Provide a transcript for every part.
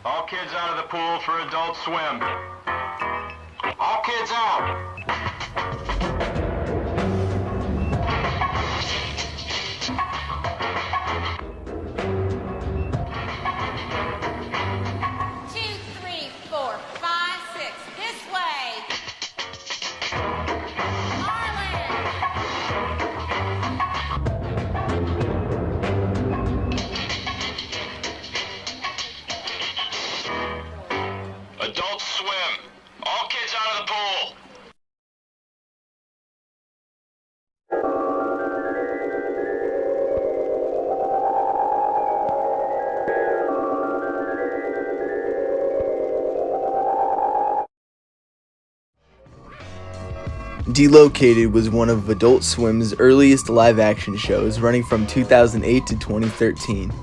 All kids out of the pool for Adult Swim. All kids out. Adult Swim. All kids out of the pool. Delocated was one of Adult Swim's earliest live-action shows, running from 2008 to 2013.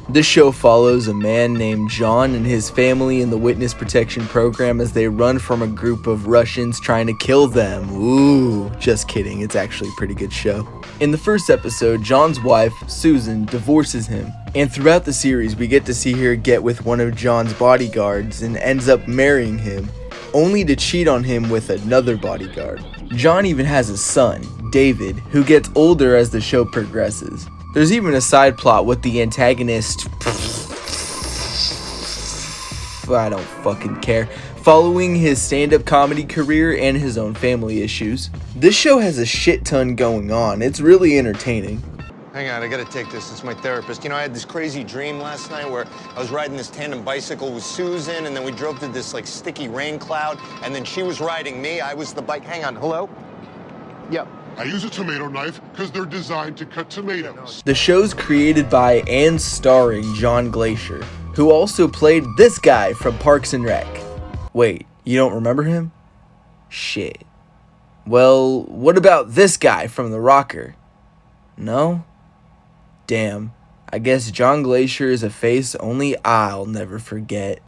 This show follows a man named John and his family in the witness protection program as they run from a group of Russians trying to kill them. Ooh, just kidding, it's actually a pretty good show. In the first episode, John's wife, Susan, divorces him, and throughout the series we get to see her get with one of John's bodyguards and ends up marrying him, only to cheat on him with another bodyguard. John even has a son, David, who gets older as the show progresses. There's even a side plot with the antagonist, I don't fucking care, following his stand-up comedy career and his own family issues. This show has a shit ton going on. It's really entertaining. Hang on, I gotta take this. It's my therapist. You know, I had this crazy dream last night where I was riding this tandem bicycle with Susan, and then we drove through this, like, sticky rain cloud, and then she was riding me. I was the bike. Hang on, hello? Yep. I use a tomato knife because they're designed to cut tomatoes. The show's created by and starring John Glacier, who also played this guy from Parks and Rec. Wait, you don't remember him? Shit. Well, what about this guy from The Rocker? No? Damn. I guess John Glacier is a face only I'll never forget.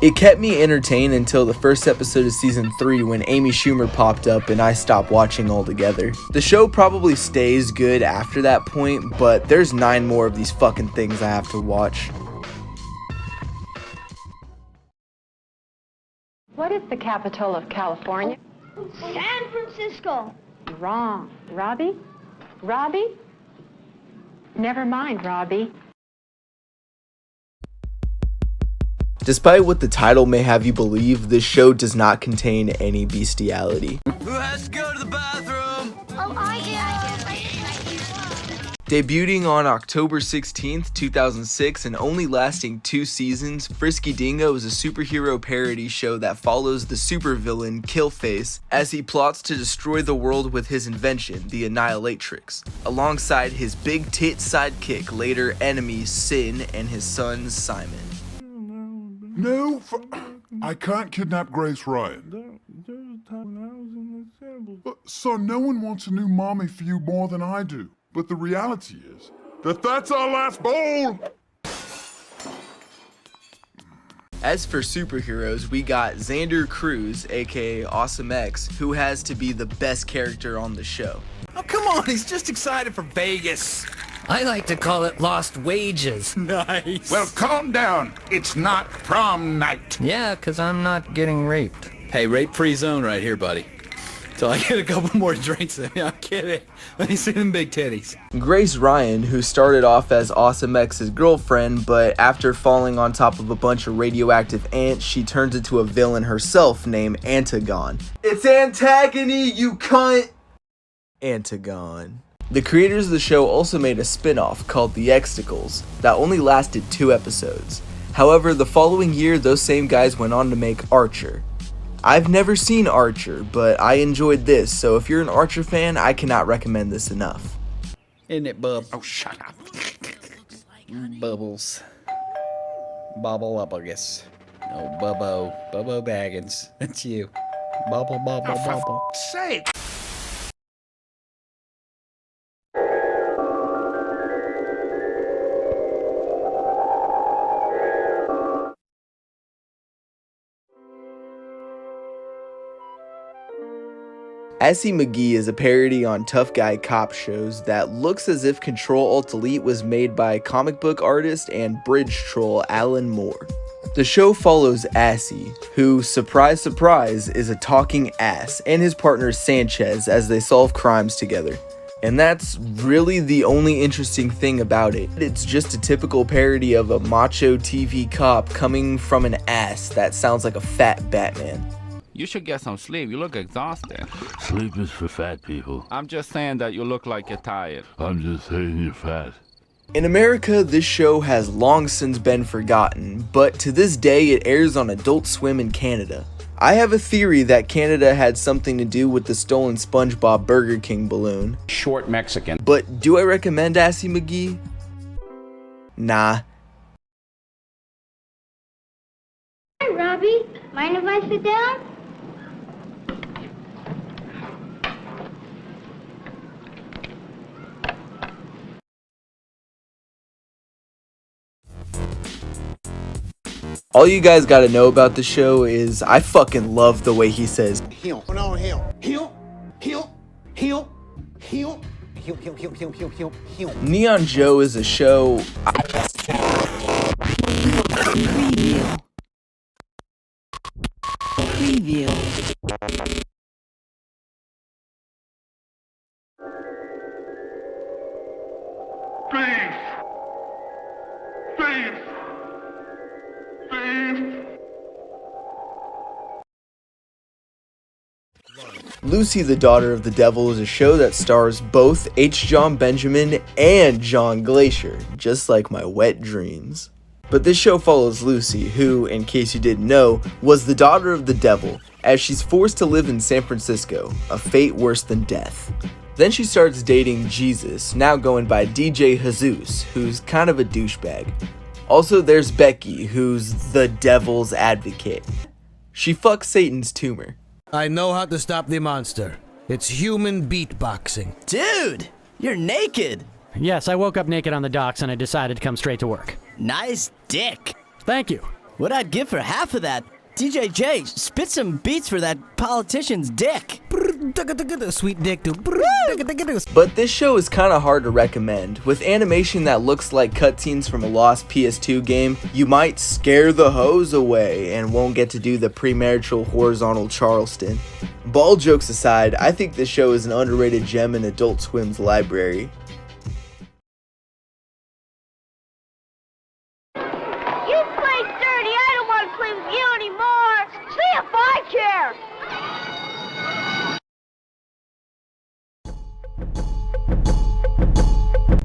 It kept me entertained until the first episode of season 3 when Amy Schumer popped up and I stopped watching altogether. The show probably stays good after that point, but there's 9 more of these fucking things I have to watch. What is the capital of California? San Francisco. Wrong. Robbie? Robbie? Never mind, Robbie. Despite what the title may have you believe, this show does not contain any bestiality. Who has to go to the bathroom? Oh, I do. Debuting on October 16th, 2006 and only lasting 2 seasons, Frisky Dingo is a superhero parody show that follows the supervillain Killface as he plots to destroy the world with his invention, the Annihilatrix, alongside his big tit sidekick, later enemy Sin, and his son Simon. No, I can't kidnap Grace Ryan. So no one wants a new mommy for you more than I do. But the reality is that that's our last bowl. As for superheroes, we got Xander Cruz, aka Awesome X, who has to be the best character on the show. Oh, come on, he's just excited for Vegas. I like to call it lost wages. Nice. Well, calm down. It's not prom night. Yeah, 'cause I'm not getting raped. Hey, rape-free zone right here, buddy. Till I get a couple more drinks in me. I'm kidding. Let me see them big titties. Grace Ryan, who started off as Awesome X's girlfriend, but after falling on top of a bunch of radioactive ants, she turns into a villain herself named Antagon. It's Antagony, you cunt! Antagon. The creators of the show also made a spin-off called The Xticles that only lasted 2 episodes. However, the following year, those same guys went on to make Archer. I've never seen Archer, but I enjoyed this, so if you're an Archer fan, I cannot recommend this enough. Isn't it, bub? Oh, shut up. Bubbles. Bobble up, I guess. Oh, Bubbo. Bubbo Baggins. That's you. Bubble, bubble, Oh, for bubble. f***'s sake. Assy McGee is a parody on tough guy cop shows that looks as if Control-Alt-Delete was made by comic book artist and bridge troll Alan Moore. The show follows Assy, who, surprise surprise, is a talking ass, and his partner Sanchez as they solve crimes together. And that's really the only interesting thing about it. It's just a typical parody of a macho TV cop coming from an ass that sounds like a fat Batman. You should get some sleep. You look exhausted. Sleep is for fat people. I'm just saying that you look like you're tired. I'm just saying you're fat. In America, this show has long since been forgotten, but to this day it airs on Adult Swim in Canada. I have a theory that Canada had something to do with the stolen SpongeBob Burger King balloon. Short Mexican. But do I recommend Assy McGee? Nah. Hi, Robbie. Mind if I sit down? All you guys gotta know about the show is I fucking love the way he says Heel. No, heel. Heel. Heel. Heel. Heel. Heel, heel, heel, heel, heel, heel, heel. Neon Joe is a show Preview. Beef! Beef! Beef! Lucy the Daughter of the Devil is a show that stars both H. John Benjamin and John Glacier, just like my wet dreams. But this show follows Lucy, who, in case you didn't know, was the daughter of the devil, as she's forced to live in San Francisco, a fate worse than death. Then she starts dating Jesus, now going by DJ Jesus, who's kind of a douchebag. Also there's Becky, who's the devil's advocate. She fucks Satan's tumor. I know how to stop the monster. It's human beatboxing. Dude, you're naked. Yes, I woke up naked on the docks and I decided to come straight to work. Nice dick. Thank you. What I'd give for half of that. DJ J, spit some beats for that politician's dick. Sweet dick, dude. But this show is kinda hard to recommend. With animation that looks like cutscenes from a lost PS2 game, you might scare the hose away and won't get to do the premarital horizontal Charleston. But all jokes aside, I think this show is an underrated gem in Adult Swim's library. You play dirty. I don't want to play with you anymore. See if I care.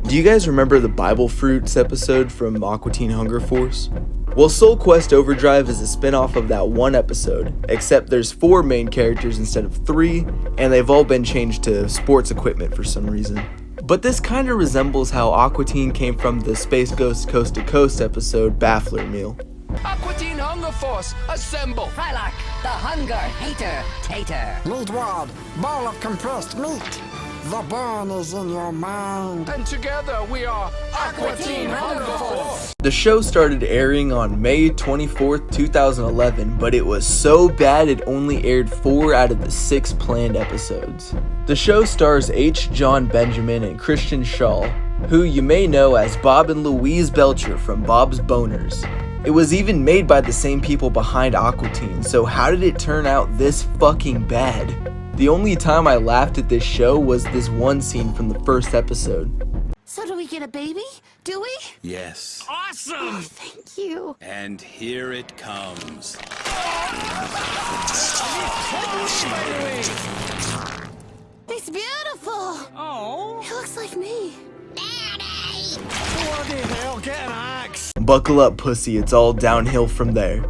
Do you guys remember the Bible Fruits episode from Aqua Teen Hunger Force? Well, Soul Quest Overdrive is a spin-off of that one episode, except there's 4 main characters instead of 3, and they've all been changed to sports equipment for some reason. But this kinda resembles how Aqua Teen came from the Space Ghost Coast to Coast episode Baffler Meal. Aqua Teen Hunger Force, assemble! Frylock, the hunger hater tater. Meat wad, ball of compressed meat. The burn is in your mind. And together we are Aqua Teen Hunger Force. The show started airing on May 24th, 2011, but it was so bad it only aired 4 out of the 6 planned episodes. The show stars H. John Benjamin and Christian Shaw, who you may know as Bob and Louise Belcher from Bob's Boners. It was even made by the same people behind Aqua Teen, so how did it turn out this fucking bad? The only time I laughed at this show was this one scene from the first episode. So do we get a baby? Do we? Yes. Awesome! Oh, thank you. And here it comes. It's beautiful! Oh. It looks like me. Daddy! What the hell? Get an axe! Buckle up, pussy, it's all downhill from there.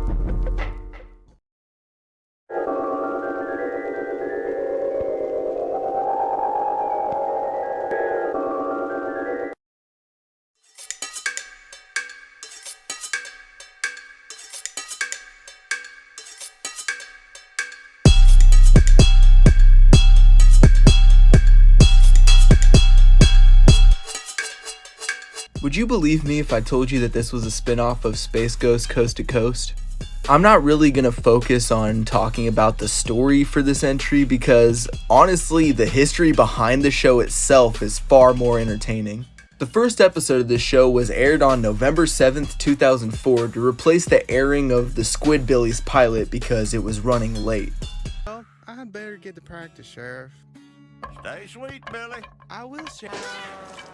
Would you believe me if I told you that this was a spin-off of Space Ghost Coast to Coast? I'm not really gonna focus on talking about the story for this entry because honestly, the history behind the show itself is far more entertaining. The first episode of this show was aired on November 7th, 2004 to replace the airing of the Squidbillies pilot because it was running late. Well, I'd better get to practice, Sheriff. Stay sweet, Billy. I will, Sheriff.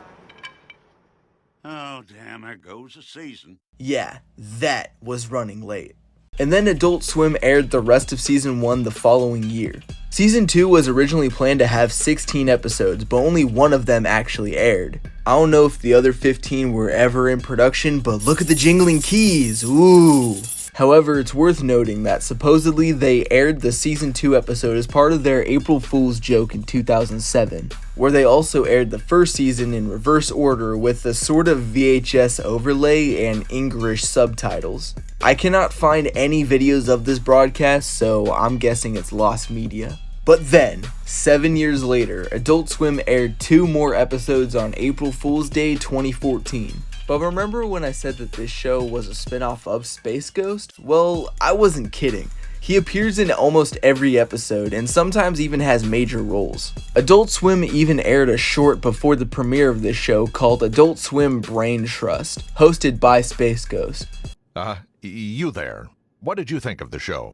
Oh, damn, there goes the season. Yeah, that was running late. And then Adult Swim aired the rest of Season 1 the following year. Season 2 was originally planned to have 16 episodes, but only one of them actually aired. I don't know if the other 15 were ever in production, but look at the jingling keys, ooh! However, it's worth noting that supposedly they aired the Season 2 episode as part of their April Fool's joke in 2007, where they also aired the first season in reverse order with a sort of VHS overlay and English subtitles. I cannot find any videos of this broadcast, so I'm guessing it's lost media. But then, 7 years later, Adult Swim aired 2 more episodes on April Fool's Day 2014. But remember when I said that this show was a spin-off of Space Ghost? Well, I wasn't kidding. He appears in almost every episode and sometimes even has major roles. Adult Swim even aired a short before the premiere of this show called Adult Swim Brain Trust, hosted by Space Ghost. You there. What did you think of the show?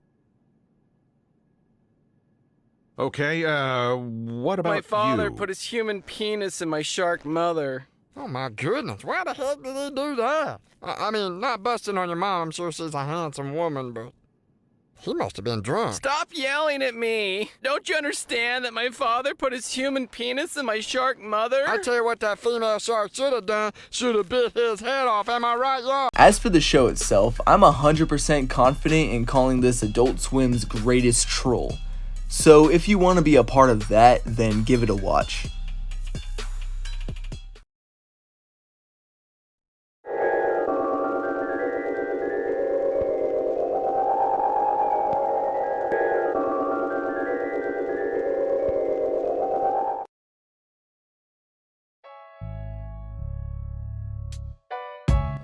Okay, what about my father you? Put his human penis in my shark mother. Oh my goodness, why the heck did he do that? I mean, not busting on your mom, I'm sure she's a handsome woman, but he must have been drunk. Stop yelling at me! Don't you understand that my father put his human penis in my shark mother? I tell you what that female shark should have done, should have bit his head off, am I right, y'all? As for the show itself, I'm 100% confident in calling this Adult Swim's greatest troll. So if you want to be a part of that, then give it a watch.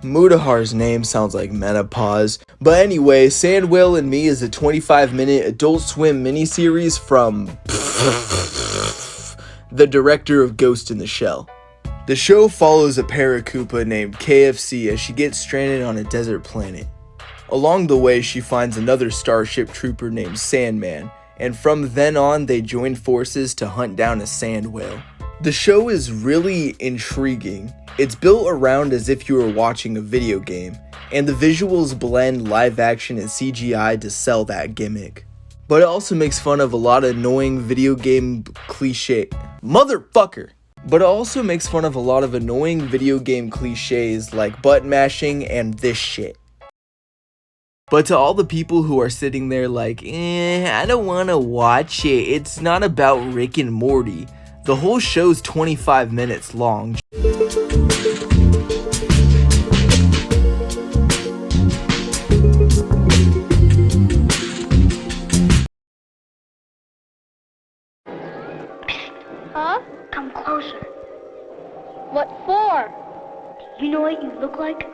Mudahar's name sounds like menopause, but anyway, Sandwell and Me is a 25-minute Adult Swim miniseries from the director of Ghost in the Shell. The show follows a Paracupa named KFC as she gets stranded on a desert planet. Along the way, she finds another Starship Trooper named Sandman, and from then on, they join forces to hunt down a sand whale. The show is really intriguing. It's built around as if you were watching a video game, and the visuals blend live action and CGI to sell that gimmick. But it also makes fun of a lot of annoying video game cliches. Motherfucker! But it also makes fun of a lot of annoying video game cliches like butt mashing and this shit. But to all the people who are sitting there like, I don't wanna watch it, it's not about Rick and Morty. The whole show's 25 minutes long. Huh? Come closer. What for? You know what you look like?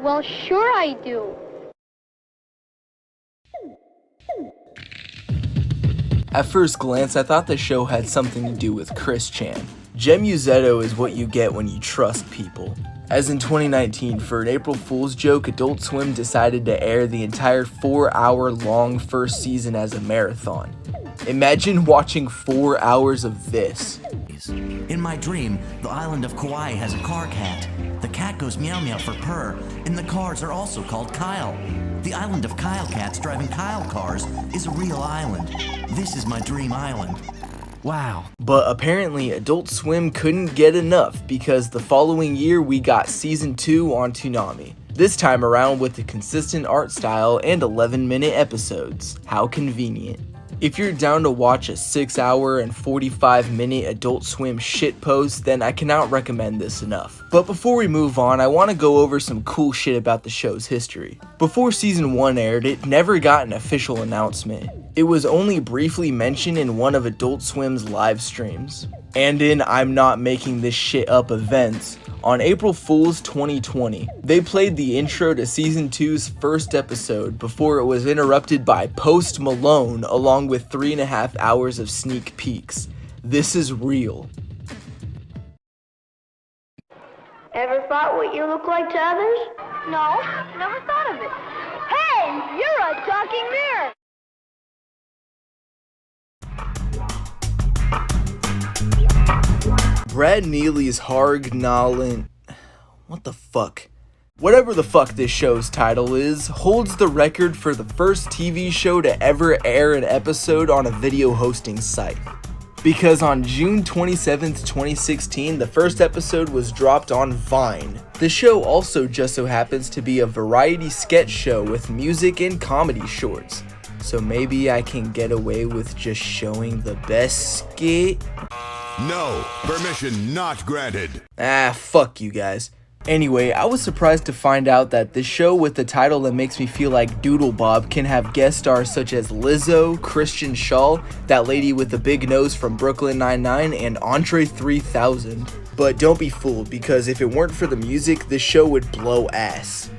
Well, sure I do. At first glance, I thought the show had something to do with Chris Chan. Gemusetto is what you get when you trust people. As in 2019, for an April Fool's joke, Adult Swim decided to air the entire 4-hour-long first season as a marathon. Imagine watching 4 hours of this. In my dream, the island of Kauai has a car cat. The cat goes meow meow for purr, and the cars are also called Kyle. The island of Kyle cats driving Kyle cars is a real island. This is my dream island. Wow. But apparently Adult Swim couldn't get enough because the following year we got Season 2 on Toonami. This time around with a consistent art style and 11-minute episodes. How convenient. If you're down to watch a 6-hour and 45-minute Adult Swim shitpost, then I cannot recommend this enough. But before we move on, I want to go over some cool shit about the show's history. Before season 1 aired, it never got an official announcement. It was only briefly mentioned in one of Adult Swim's live streams. And in I'm Not Making This Shit Up events, on April Fool's 2020, they played the intro to season 2's first episode before it was interrupted by Post Malone along with 3.5 hours of sneak peeks. This is real. Ever thought what you look like to others? No, never thought of it. Hey, you're a talking mirror! Brad Neely's Hargnallen... What the fuck? Whatever the fuck this show's title is, holds the record for the first TV show to ever air an episode on a video hosting site. Because on June 27th, 2016, the first episode was dropped on Vine. The show also just so happens to be a variety sketch show with music and comedy shorts. So maybe I can get away with just showing the best skit? No, permission not granted. Ah, fuck you guys. Anyway, I was surprised to find out that this show with the title that makes me feel like Doodle Bob can have guest stars such as Lizzo, Christian Shaw, that lady with the big nose from Brooklyn Nine-Nine, and Andre 3000. But don't be fooled, because if it weren't for the music, this show would blow ass.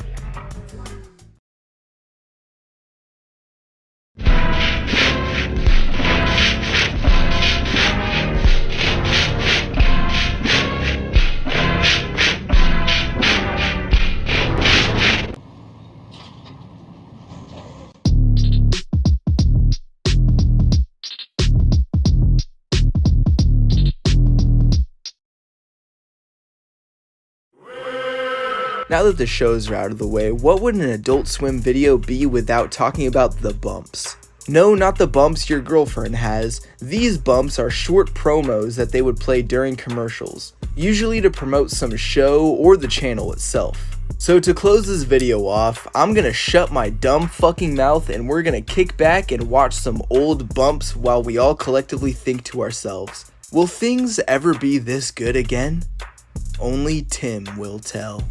Now that the shows are out of the way, what would an Adult Swim video be without talking about the bumps? No, not the bumps your girlfriend has. These bumps are short promos that they would play during commercials, usually to promote some show or the channel itself. So to close this video off, I'm gonna shut my dumb fucking mouth and we're gonna kick back and watch some old bumps while we all collectively think to ourselves, will things ever be this good again? Only Tim will tell.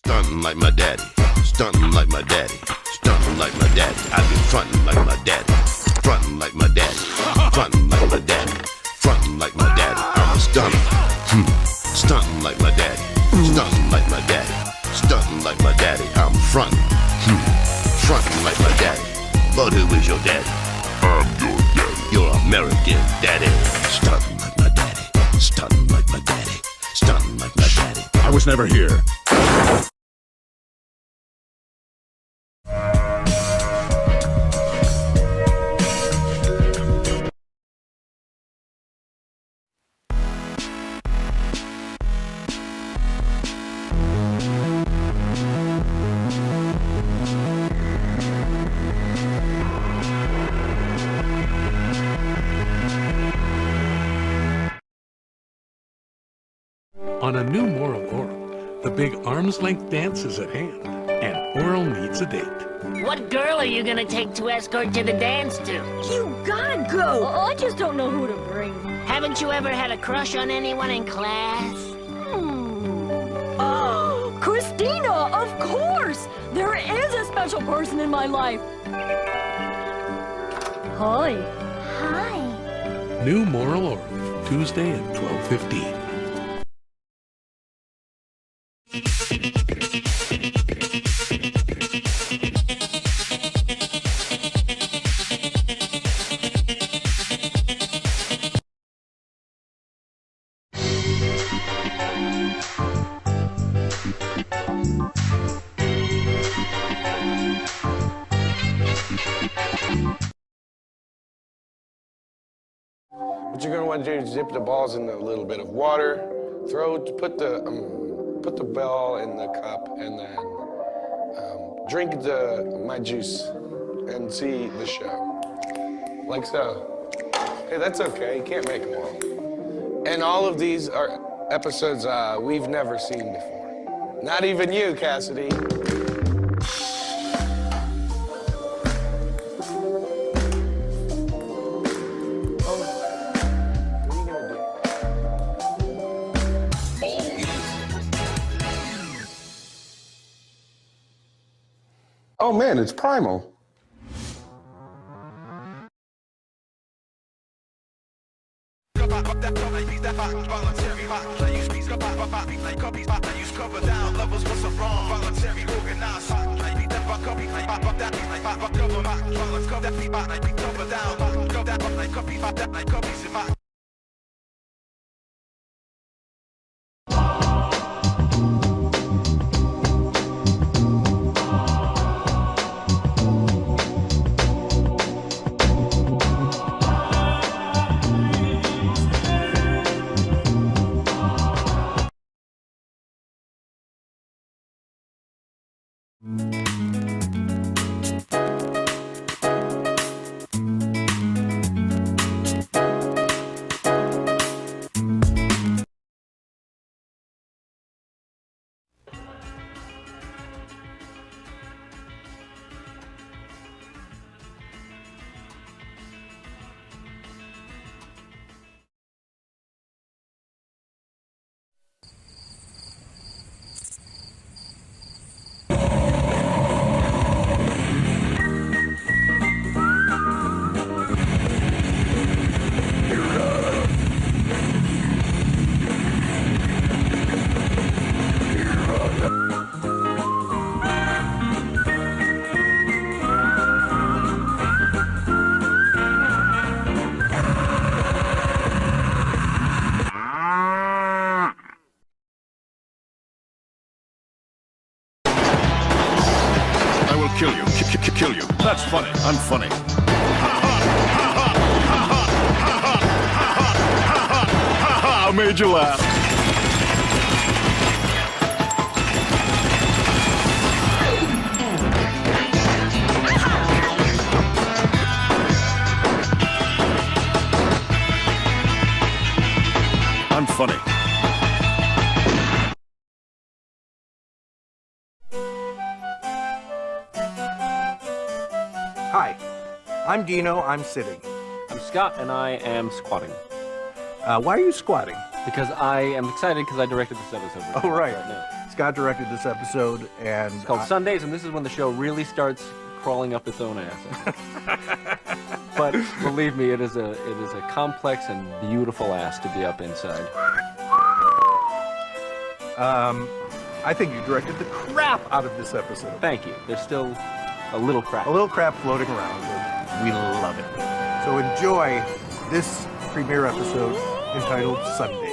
Stunting like my daddy, stunting like my daddy, stunting like my daddy. I be fronting like my daddy, fronting like my daddy, fronting like my daddy, fronting like my daddy. I'm a stunner, stunting like my daddy, stunting like my daddy, stunting like my daddy. I'm fronting, fronting like my daddy. But who is your daddy? I'm your daddy. Your American daddy. Stunting like my daddy, stunting like my daddy, stunting like my daddy. I was never here. On a new moral Oral, the big arm's-length dance is at hand, and Oral needs a date. What girl are you gonna take to escort to the dance to? You gotta go! I just don't know who to bring. Haven't you ever had a crush on anyone in class? Oh, Christina, of course! There is a special person in my life. Hi. Hi. New moral Oral, Tuesday at 12:15. What you're gonna want to do is dip the balls in a little bit of water, put the ball in the cup, and then drink my juice and see the show. Like so. Hey, that's okay. You can't make them all. And all of these are episodes we've never seen before. Not even you, Cassidy. Oh man, it's Primal. Kill you. That's funny. I'm funny. I made you laugh. I'm funny. Hi, I'm Dino, I'm sitting. I'm Scott, and I am squatting. Why are you squatting? Because I am excited because I directed this episode. Oh, right. Scott directed this episode, and... It's called Sundays, and this is when the show really starts crawling up its own ass. But believe me, it is a complex and beautiful ass to be up inside. I think you directed the crap out of this episode. Thank you. There's still a little crap. A little crap floating around, and we love it. So enjoy this premiere episode entitled Sundays.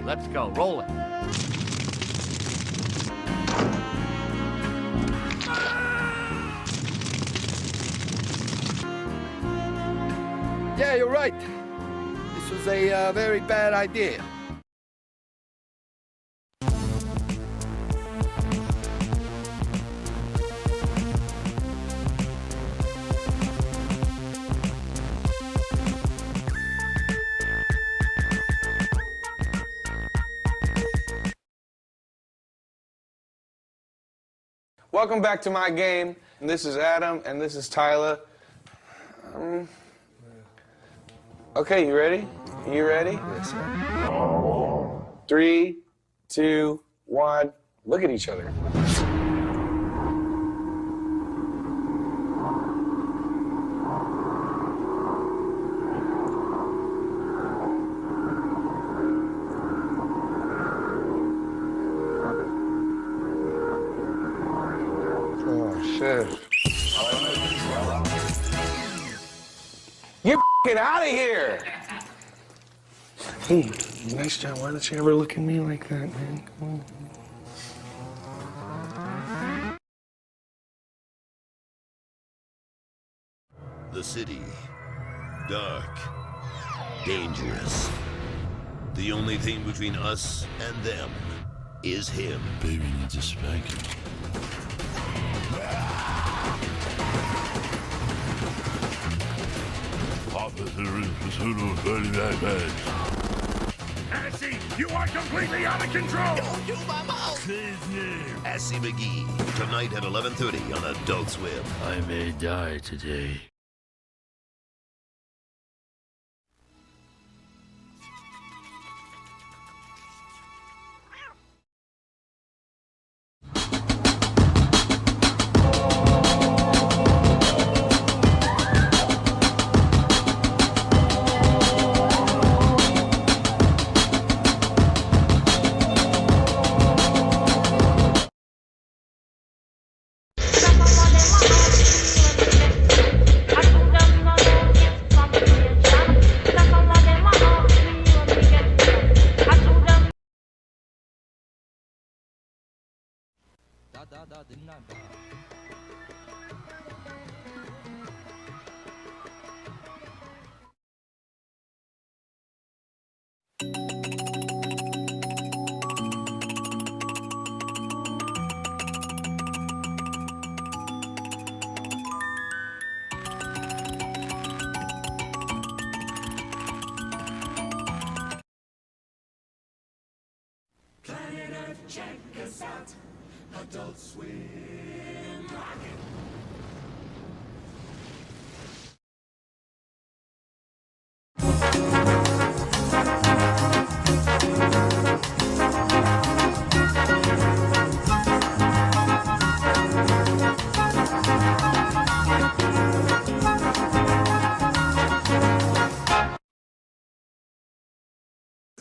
Okay, let's go. Roll it. Yeah, you're right. This was a very bad idea. Welcome back to my game. This is Adam, and this is Tyler. Okay, you ready? You ready? Yes, sir. 3, 2, 1. Look at each other. Oh, shit. Get out of here! Hey, nice job. Why don't you ever look at me like that, man? Come on. The city. Dark. Dangerous. The only thing between us and them is him. Baby needs a spanking. Officer in pursuit of a dirty bad. Assy, you are completely out of control! Don't do my mouth! Say his name. Assy McGee. Tonight at 11:30 on Adult Swim. I may die today. Planet Earth, check us out. Adult Swim. Rock it.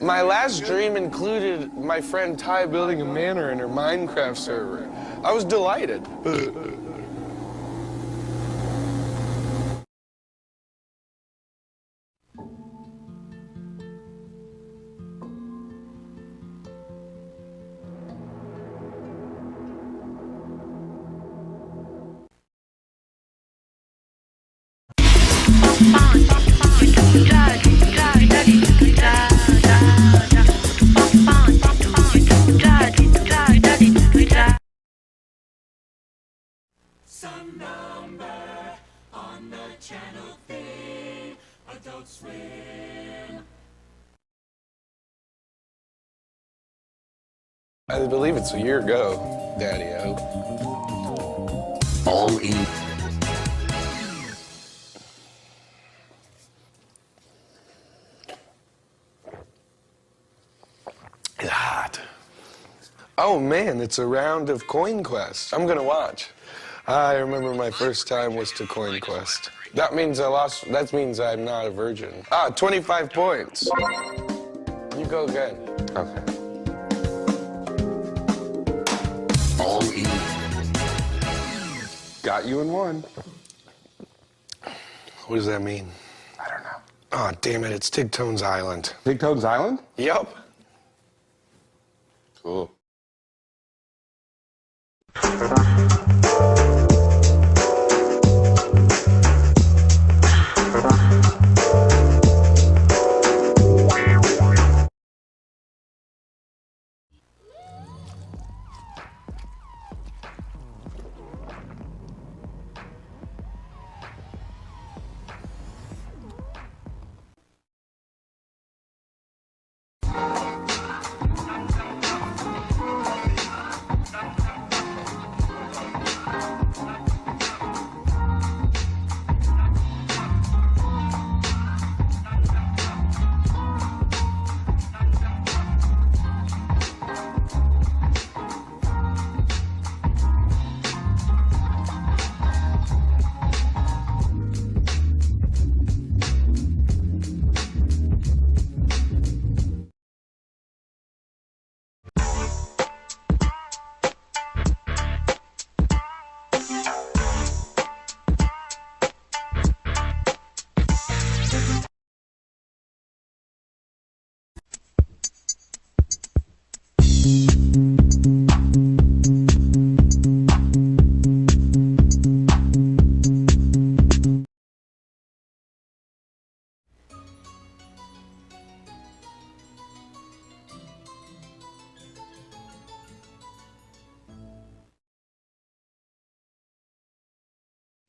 My last dream included my friend Ty building a manor in her Minecraft server. I was delighted. Some number on the channel thing. Adult Swim. I believe it's a year ago, Daddy-O. All in. It's hot. Oh man, it's a round of Coin Quest. I'm gonna watch. I remember my first time was to Coin Quest. That means I lost. That means I'm not a virgin. 25 points. You go again. Okay. All in. Got you in one. What does that mean? I don't know. Oh, damn it, it's Tigtones Island. Tigtones Island? Yup. Cool.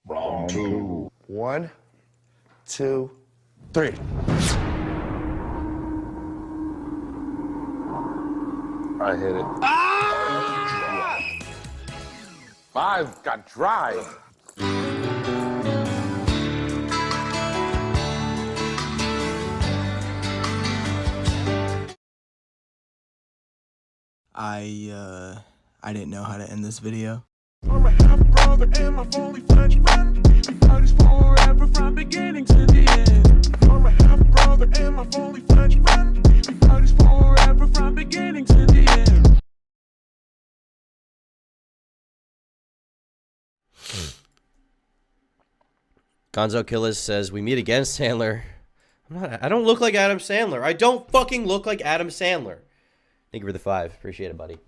Round two. 1, 2, 3. I hit it. My eyes got dry. I didn't know how to end this video. I'm a half brother and my fully fledged friend. We fight is forever from beginning to the end. I'm a half brother and my fully fledged friend. We fight is forever from beginning to the end. Gonzo Killers says, we meet again, Sandler. I don't look like Adam Sandler. I don't fucking look like Adam Sandler. Thank you for the 5. Appreciate it, buddy.